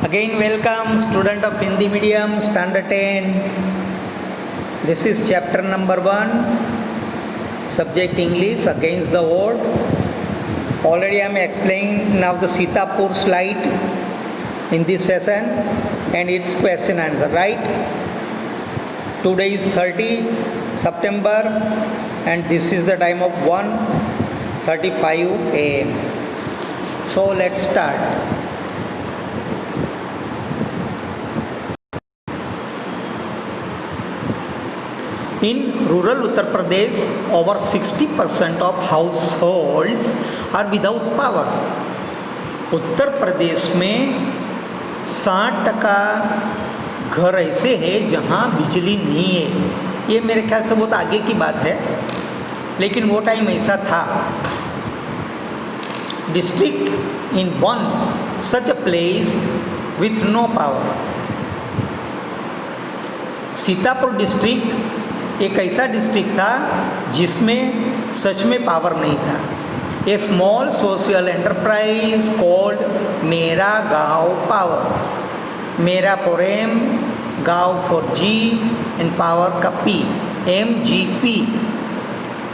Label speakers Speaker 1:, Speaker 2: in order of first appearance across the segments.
Speaker 1: Again, welcome student of Hindi medium standard 10. This is chapter number 1, subject English, against the world. Already I am explaining now the Sitapur slide in this session and its question answer, right? Today is 30 September and this is the time of 1:35 am. So let's start. In rural Uttar Pradesh, over 60% of households are without power. Uttar Pradesh में 60% घर ऐसे हैं जहाँ बिजली नहीं है। ये मेरे ख्याल से बहुत आगे की बात है, लेकिन वो टाइम ऐसा था. District in one such a place with no power. Sitapur district एक ऐसा डिस्ट्रिक्ट था जिसमें सच में पावर नहीं था. A small social enterprise called Mera Gaon power. Mera for M, Gaon for G and power का पी, MGP.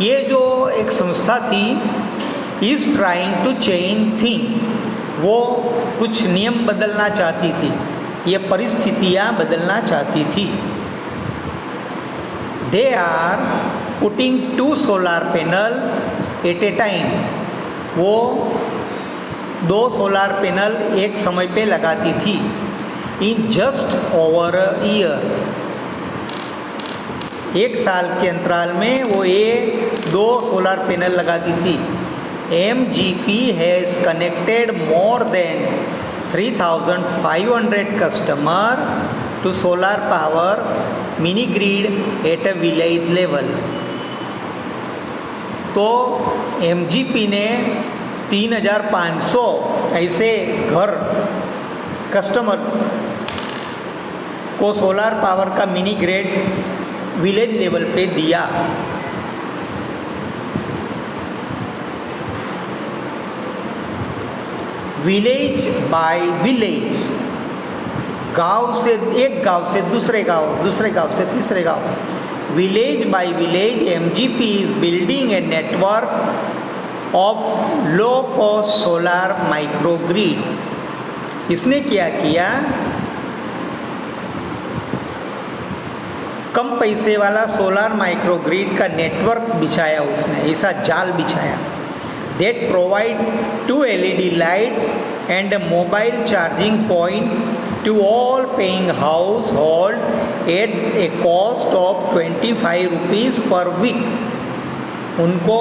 Speaker 1: ये जो एक संस्था थी is trying to change thing. वो कुछ नियम बदलना चाहती थी, ये परिस्थितियाँ बदलना चाहती थी. They are putting 2 solar panel at a time. वो 2 सोलार पैनल एक समय पे लगाती थी. In just over a year. एक साल के अंतराल में वो ये 2 सोलार पैनल लगाती थी. MGP has connected more than 3,500 customer to solar power mini grid at a village level. तो MGP ने 3,500 ऐसे घर कस्टमर को सोलार पावर का मिनी ग्रिड विलेज लेवल पे दिया. विलेज बाय विलेज, गांव से एक गांव से दूसरे गांव, दूसरे गांव से तीसरे गांव. Village bye village MGP is building a network of low cost solar micro grids. इसने क्या किया, कम पैसे वाला सोलार माइक्रो ग्रिड का नेटवर्क बिछाया उसने, ऐसा जाल बिछाया. That provide 2 LED lights and a mobile charging point to all paying household at a cost of 25 rupees per week. उनको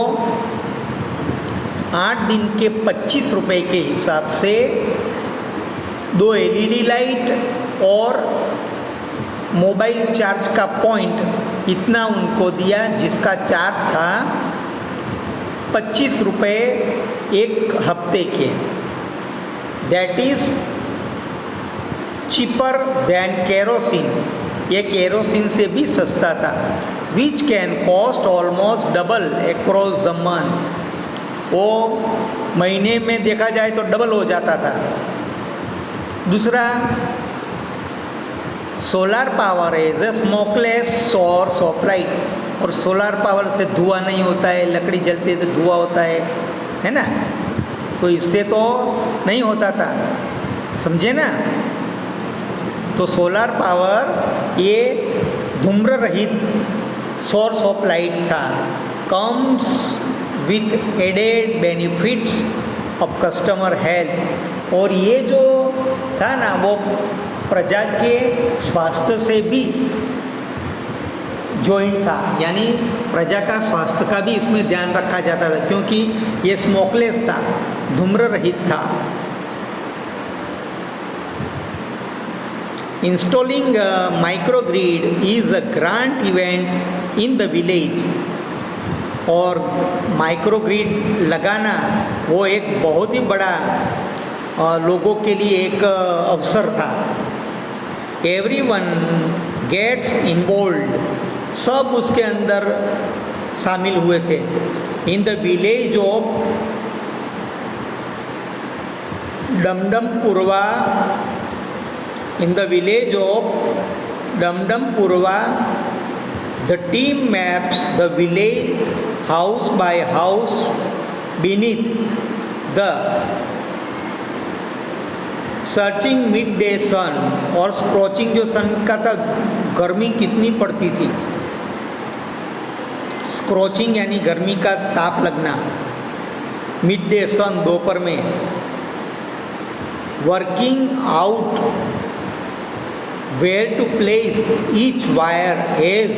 Speaker 1: 8 दिन के 25 रुपए के हिसाब से 2 LED लाइट और मोबाइल चार्ज का पॉइंट इतना उनको दिया, जिसका चार्ज था 25 रुपये एक हफ्ते के. That is cheaper then kerosene. ये केरोसिन से भी सस्ता था. Which can cost almost double across the month. वो महीने में देखा जाए तो डबल हो जाता था. दूसरा, solar power is a smokeless source of light. और सोलार पावर से धुआं नहीं होता है, लकड़ी जलती है तो धुआं होता है ना. तो इससे तो नहीं होता था, समझे ना. तो सोलार पावर ये धूम्र रहित सोर्स ऑफ लाइट था. Comes with added benefits of customer health. और ये जो था ना वो प्रजा के स्वास्थ्य से भी जॉइंट था, यानी प्रजा का स्वास्थ्य का भी इसमें ध्यान रखा जाता था, क्योंकि ये स्मोकलेस था, धूम्र रहित था. Installing microgrid is a grant event in the village. और माइक्रोग्रिड लगाना वो एक बहुत ही बड़ा लोगों के लिए एक अवसर था. Everyone gets involved. सब उसके अंदर शामिल हुए थे. In the village of Damdampurwa In the village of Damdam Purva, the team maps the village house by house beneath the searching mid day sun, और स्क्रॉचिंग जो सन का था, गर्मी कितनी पड़ती थी, स्क्रॉचिंग यानी गर्मी का ताप लगना, मिड डे सन दोपहर में, working out where to place each wire as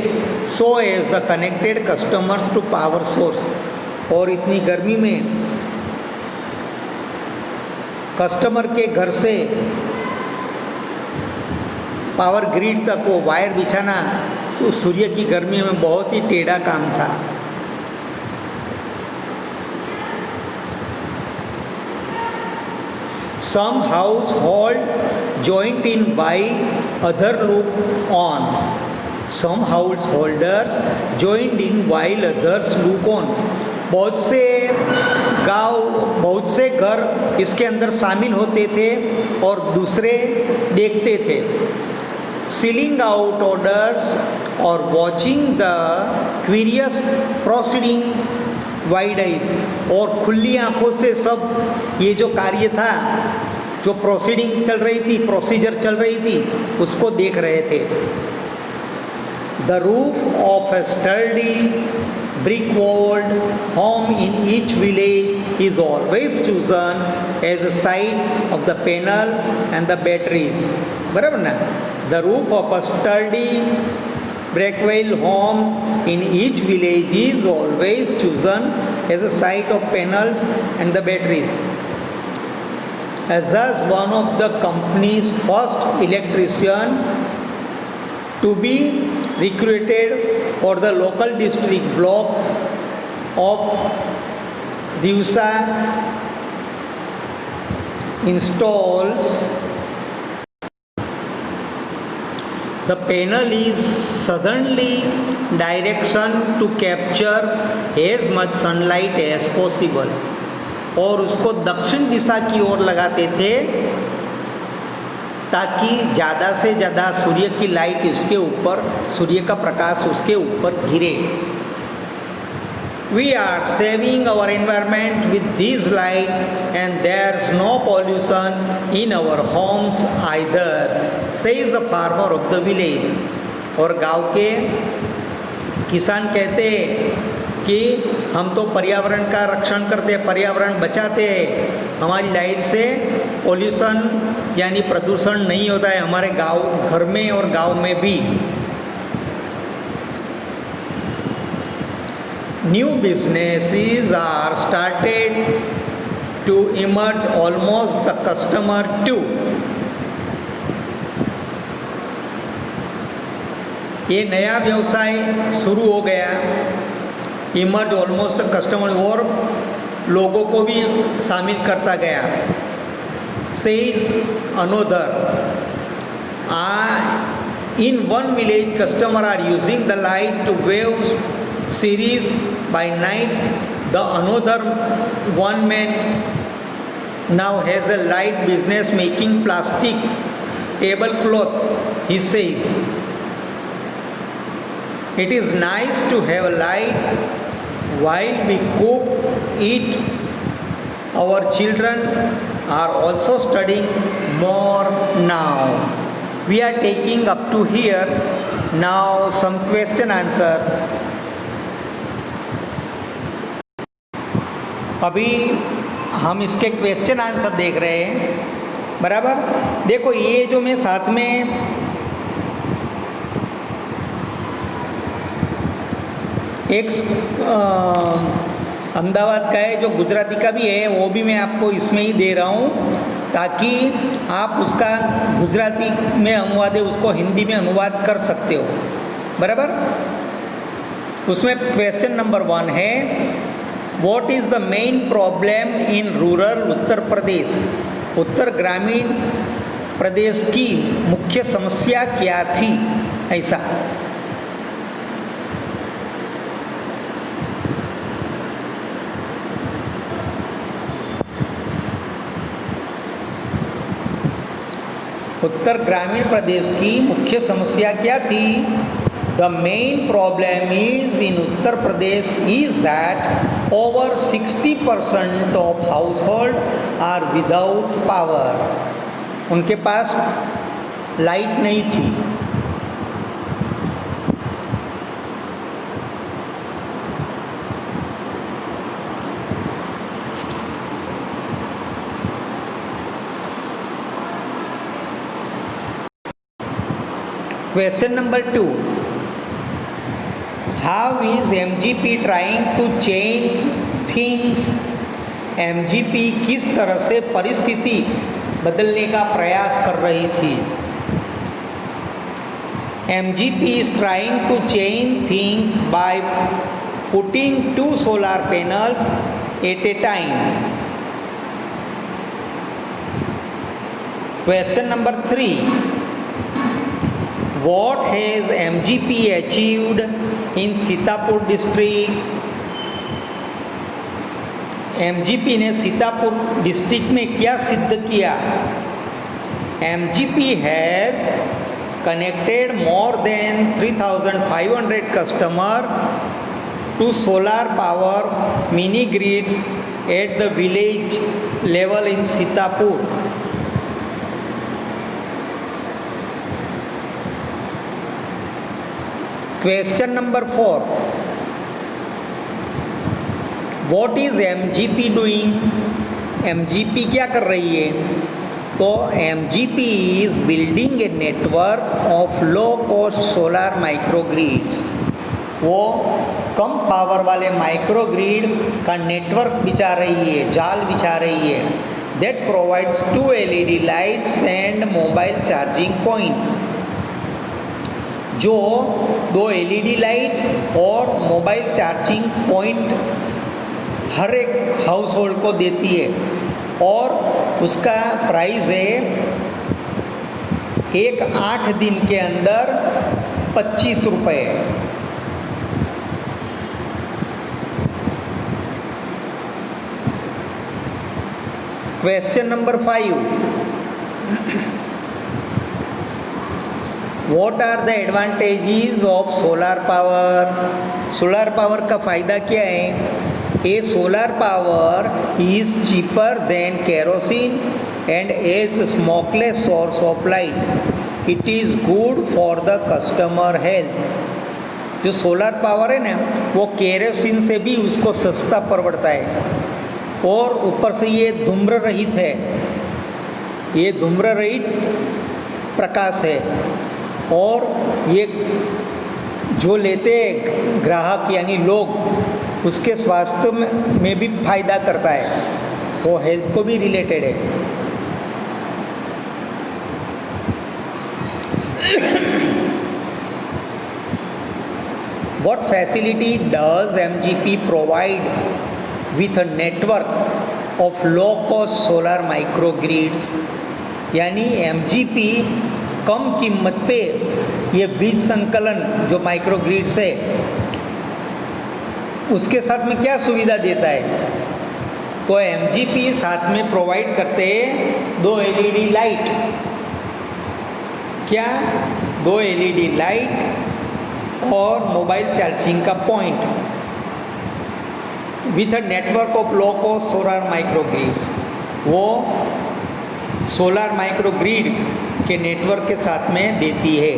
Speaker 1: so as the connected customers to power source, और इतनी गर्मी में कस्टमर के घर से पावर ग्रिड तक वो वायर बिछाना सूर्य की गर्मी में बहुत ही टेढ़ा काम था। Some household joined in while other look on. Some householders joined in while others look on. बहुत से गांव, बहुत से घर इसके अंदर शामिल होते थे और दूसरे देखते थे। सीलिंग आउट ऑर्डर्स और watching the curious proceeding wide eyes, और खुली आंखों से सब ये जो कार्य था, जो प्रोसीडिंग चल रही थी, प्रोसीजर चल रही थी, उसको देख रहे थे। The roof of A sturdy brick walled home in each village is always chosen as a site of the panel and the batteries. बराबर ना? The roof of a sturdy brick walled home in each village is always chosen as a site of panels and the batteries. As one of the company's first electrician to be recruited for the local district block of Divsa installs the panel is southerly direction to capture as much sunlight as possible, और उसको दक्षिण दिशा की ओर लगाते थे ताकि ज़्यादा से ज़्यादा सूर्य की लाइट उसके ऊपर, सूर्य का प्रकाश उसके ऊपर गिरे। We are saving our environment with this light and there's no pollution in our homes either, says the farmer of the village. और गांव के किसान कहते कि हम तो पर्यावरण का रक्षण करते हैं, पर्यावरण बचाते हैं, हमारी लाइट से पोल्यूशन यानी प्रदूषण नहीं होता है हमारे गांव, घर में और गांव में भी। New businesses are started to emerge almost the customer too, ये नया व्यवसाय शुरू हो गया, इमर्ज ऑलमोस्ट कस्टमर, और लोगों को भी शामिल करता गया। Says another, in one village customer are using the light to wave series by night, the another one man now has a light business making plastic tablecloth, he says. It is nice to have a light while we cook, eat. Our children are also studying more now. We are taking up to here. Now some question answer. अभी हम इसके question answer देख रहे हैं, बराबर। देखो ये जो मैं साथ में एक अहमदाबाद का है जो गुजराती का भी है, वो भी मैं आपको इसमें ही दे रहा हूँ ताकि आप उसका गुजराती में अनुवाद है उसको हिंदी में अनुवाद कर सकते हो, बराबर। उसमें क्वेश्चन नंबर 1 है, what is the main problem in rural Uttar Pradesh, उत्तर ग्रामीण प्रदेश की मुख्य समस्या क्या थी, ऐसा। उत्तर ग्रामीण प्रदेश की मुख्य समस्या क्या थी? The main problem is in Uttar Pradesh is that over 60% of household are without power. उनके पास लाइट नहीं थी। Question number 2. How is MGP trying to change things? MGP किस तरह से परिस्थिति बदलने का प्रयास कर रही थी? MGP is trying to change things by putting 2 solar panels at a time. Question number 3. What has MGP achieved in Sitapur district? MGP ने सीतापुर डिस्ट्रिक्ट में क्या सिद्ध किया? MGP has connected more than 3,500 customers to solar power mini grids at the village level in Sitapur. Question number 4. What is MGP doing? MGP क्या कर रही है? तो MGP is building a network of low cost solar microgrids. वो कम power वाले microgrid का network बिछा रही है, जाल बिछा रही है. That provides 2 LED lights and mobile charging point. जो 2 LED लाइट और मोबाइल चार्जिंग पॉइंट हर एक हाउस होल्ड को देती है और उसका प्राइस है एक 8 दिन के अंदर 25 रुपये. Question number 5. What are the advantages of solar power? Solar power का फ़ायदा क्या है? A solar power is cheaper than kerosene and is a smokeless source of light. It is good for the customer health. जो solar power है ना वो kerosene से भी उसको सस्ता पड़ता है और ऊपर से ये धूम्र रहित है. ये धूम्र रहित प्रकाश है और ये जो लेते हैं ग्राहक यानी लोग उसके स्वास्थ्य में भी फायदा करता है, वो हेल्थ को भी रिलेटेड है. What facility does MGP provide with a network of low cost solar microgrids? यानी MGP कम कीमत पे ये बीज संकलन जो माइक्रोग्रिड्स है उसके साथ में क्या सुविधा देता है? तो MGP साथ में प्रोवाइड करते हैं 2 LED लाइट. क्या? 2 LED लाइट और मोबाइल चार्जिंग का point with a network of low cost solar microgrids. वो सोलर माइक्रोग्रिड के नेटवर्क के साथ में देती है.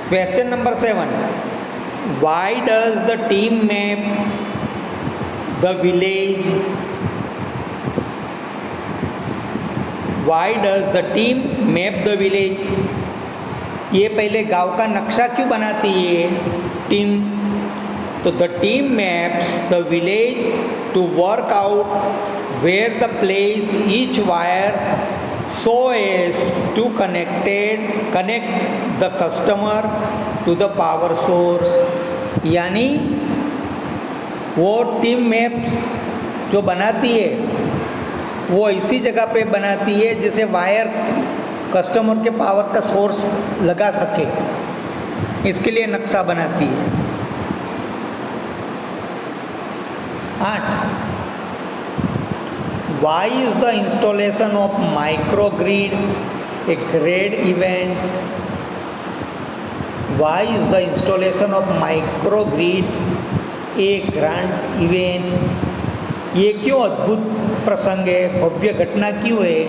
Speaker 1: Question number 7. Why does the team map the village? Why does the team map the village? ये पहले गांव का नक्शा क्यों बनाती है टीम? तो the team maps the village to work out where the place each wire so as to connect the customer to the power source. यानी वो टीम मैप्स जो बनाती है वो इसी जगह पे बनाती है जैसे वायर कस्टमर के पावर का सोर्स लगा सके, इसके लिए नक्शा बनाती है। 8. Why is the installation of microgrid a great event? Why is the installation of microgrid a grand event? ये क्यों अद्भुत प्रसंग है, भव्य घटना क्यों है?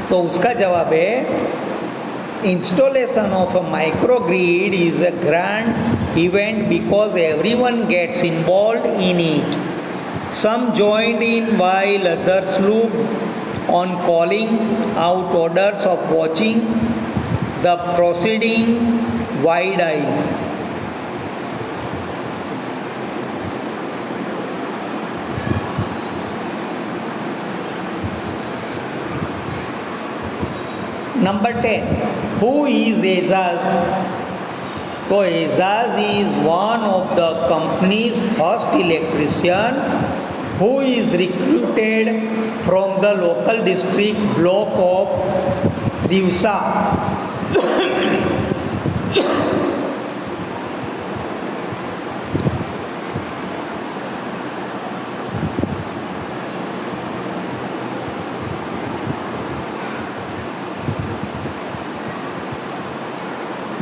Speaker 1: तो उसका जवाब है, installation of a microgrid is a grand event because everyone gets involved in it. Some joined in while others looked on, calling out orders of watching the proceeding wide eyes. Number 10. Who is Aizaz? तो Aizaz is one of the company's first electrician who is recruited from the local district block of Riusa.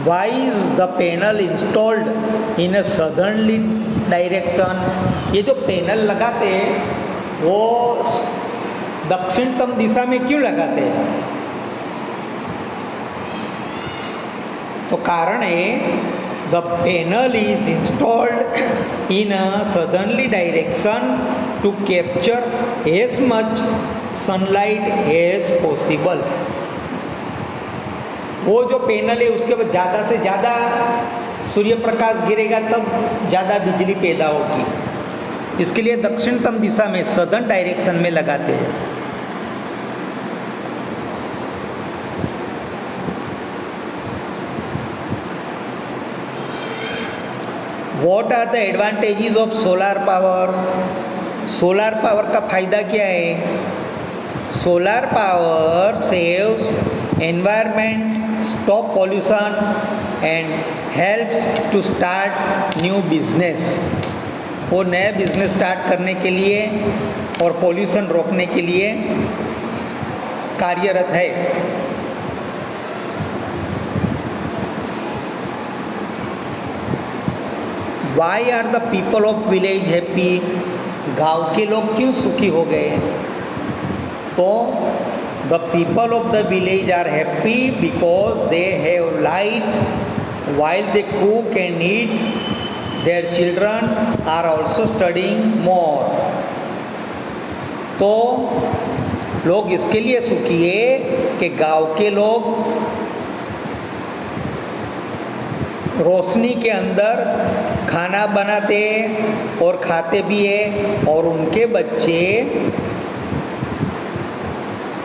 Speaker 1: Why is the panel installed in a southerly direction? ये जो panel लगाते हैं वो दक्षिणतम दिशा में क्यों लगाते हैं? तो कारण है, the panel is installed in a southerly direction to capture as much sunlight as possible. वो जो पैनल है उसके ऊपर ज़्यादा से ज़्यादा सूर्य प्रकाश गिरेगा तब ज़्यादा बिजली पैदा होगी, इसके लिए दक्षिणतम दिशा में सदर्न डायरेक्शन में लगाते हैं। What are the advantages of solar power? Solar power का फायदा क्या है? Solar power saves environment, stop pollution and helps to start new business. वो नया बिजनेस स्टार्ट करने के लिए और पॉल्यूशन रोकने के लिए कार्यरत है। Why are the people of village happy? गांव के लोग क्यों सुखी हो गए? तो the people of the village are happy because they have light while they cook and eat. Their children are also studying more. तो लोग इसके लिए सुखी है कि गांव के लोग रोशनी के अंदर खाना बनाते और खाते भी है और उनके बच्चे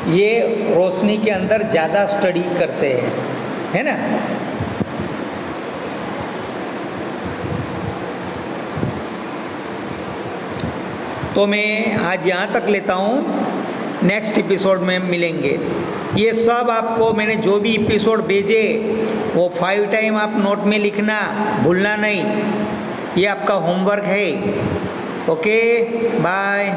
Speaker 1: ये रोशनी के अंदर ज़्यादा स्टडी करते हैं, है ना। तो मैं आज यहाँ तक लेता हूँ, नेक्स्ट एपिसोड में मिलेंगे। ये सब आपको मैंने जो भी एपिसोड भेजे वो 5 टाइम आप नोट में लिखना भूलना नहीं, ये आपका होमवर्क है। Okay, bye.